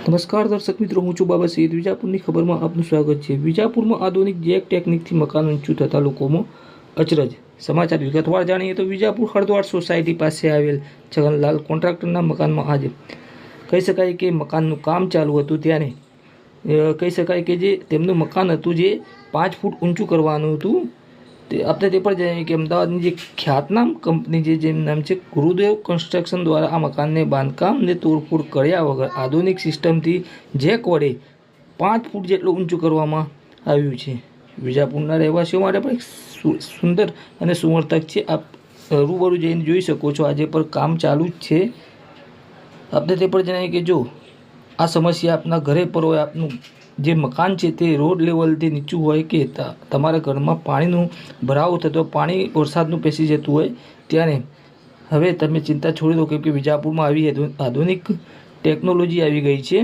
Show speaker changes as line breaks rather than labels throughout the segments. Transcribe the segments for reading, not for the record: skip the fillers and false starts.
નમસ્કાર દર્શક મિત્રો, હું છું બાબા સૈયદ. વિજાપુરની ખબરમાં આપનું સ્વાગત છે. વિજાપુરમાં આધુનિક જેક ટેકનિકથી મકાન ઊંચું થતાં લોકોમાં અચરજ. સમાચાર વિગતવાર જાણીએ તો વિજાપુર હળદ્વાર સોસાયટી પાસે આવેલ છગનલાલ કોન્ટ્રાક્ટરના મકાનમાં આજે કહી શકાય કે મકાનનું કામ ચાલુ હતું. ત્યારે કહી શકાય કે જે તેમનું મકાન હતું જે 5 ફૂટ ઊંચું કરવાનું હતું. આપણે તે પણ જાણીએ કે અમદાવાદની જે ખ્યાતનામ કંપની જેનું નામ છે ગુરુદેવ કન્સ્ટ્રક્શન દ્વારા આ મકાનને બાંધકામને તોડફોડ કર્યા વગર આધુનિક સિસ્ટમથી જેક વડે 5 ફૂટ જેટલું ઊંચું કરવામાં આવ્યું છે. વિજાપુરના રહેવાસીઓ માટે પણ એક સુંદર અને સુવર્તક છે. આપ રૂબરૂ જઈને જોઈ શકો છો. આજે પર કામ ચાલુ જ છે. આપણે તે પણ જણાવીએ કે જો આ સમસ્યા આપના ઘરે પર હોય, આપનું જે મકાન છે તે રોડ લેવલથી નીચું હોય કે તમારા ઘરમાં પાણીનું ભરાવો થતો, પાણી વરસાદનું પેસી જતું હોય, ત્યારે હવે તમે ચિંતા છોડી દો, કેમ કે વિજાપુરમાં આવી આધુનિક ટેકનોલોજી આવી ગઈ છે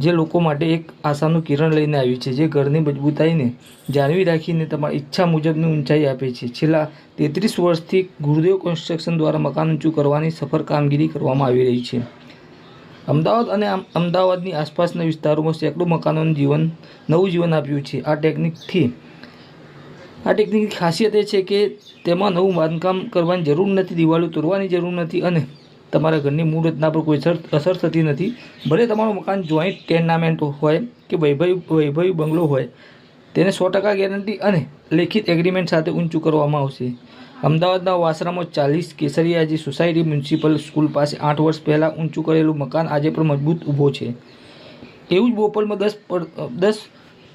જે લોકો માટે એક આશાનું કિરણ લઈને આવી છે, જે ઘરની મજબૂતાઈને જાળવી રાખીને તમારી ઈચ્છા મુજબની ઊંચાઈ આપે છે. છેલ્લા 33 વર્ષથી ગુરુદેવ કન્સ્ટ્રક્શન દ્વારા મકાન ઊંચું કરવાની સફળ કામગીરી કરવામાં આવી રહી છે. અમદાવાદ અને અમદાવાદની આસપાસના વિસ્તારોમાં સેંકડો મકાનોને નવું જીવન આપ્યું છે. આ ટેકનિકની ખાસિયત એ છે કે તેમાં નવું બાંધકામ કરવાની જરૂર નથી, દિવાલો તોડવાની જરૂર નથી અને તમારા ઘરની મૂળ રચના પર કોઈ અસર થતી નથી. ભલે તમારું મકાન જોઈન્ટ ટેનામેન્ટ હોય કે વૈભવી બંગલો હોય, તેને 100% ગેરંટી અને લેખિત એગ્રીમેન્ટ સાથે ઊંચું કરવામાં આવશે. અમદાવાદના વાસરામાં 40 કેસરિયાજી સોસાયટી મ્યુનિસિપલ સ્કૂલ પાસે 8 વર્ષ પહેલાં ઊંચું કરેલું મકાન આજે પણ મજબૂત ઊભો છે. એવું જ બોપલમાં 10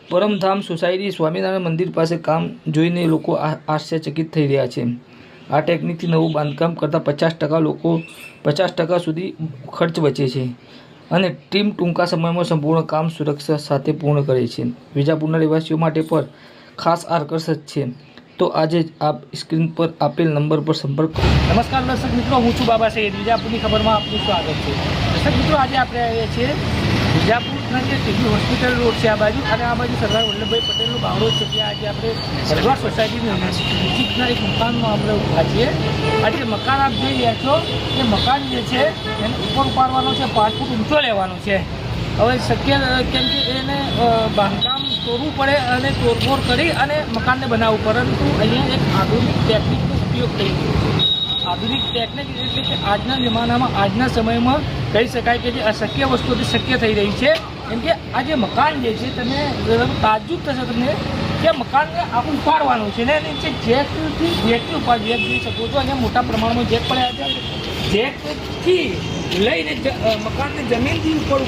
પરમધામ સોસાયટી સ્વામિનારાયણ મંદિર પાસે કામ જોઈને લોકો આશ્ચર્યચકિત થઈ રહ્યા છે. આ ટેકનિકથી નવું બાંધકામ કરતાં 50% સુધી ખર્ચ બચે છે અને ટીમ ટૂંકા સમયમાં સંપૂર્ણ કામ સુરક્ષા સાથે પૂર્ણ કરે છે. વિજાપુરના રહેવાસીઓ માટે પણ ખાસ આકર્ષક છે. તો આજે જ આપ સ્ક્રીન પર આપેલ નંબર પર સંપર્ક કરો.
નમસ્કાર દર્શક મિત્રો, હું છું બાબા સૈયદ. વિજાપુરની ખબરમાં આપનું સ્વાગત છે. દર્શક મિત્રો, આજે આપણે આવીએ છીએ વિજાપુરના જે ટીબી હોસ્પિટલ રોડ છે આ બાજુ, અને આ બાજુ સરદાર વલ્લભભાઈ પટેલનો બાવળો છે. ત્યાં આજે આપણે હળદ્વાર સોસાયટીની નજીકના એક મકાનમાં આપણે ઊભા છીએ. આજે મકાન આપ જોઈ રહ્યા છો, એ મકાન જે છે એને ઉપર ઉપાડવાનો છે, 5 ફૂટ ઊંચો લેવાનો છે. હવે શક્ય કેમ કે એને બાંધકામ તોડવું પડે અને તોડફોડ કરી અને મકાનને બનાવવું, પરંતુ અહીંયા એક આધુનિક ટેકનિકનો ઉપયોગ થઈ ગયો છે. આધુનિક ટેકનિક એટલે કે આજના જમાનામાં, આજના સમયમાં કહી શકાય કે જે અશક્ય વસ્તુથી શક્ય થઈ રહી છે. કેમ કે આ જે મકાન જે છે, તમે તાજુબ થશે તમને કે મકાનને આખું ઉપાડવાનું છે ને નીચે જેકથી ઉપાડ જેક જોઈ શકો છો. અહીંયા મોટા પ્રમાણમાં જેક પડ્યા છે. જેકથી લઈને મકાનને જમીનથી ઉપર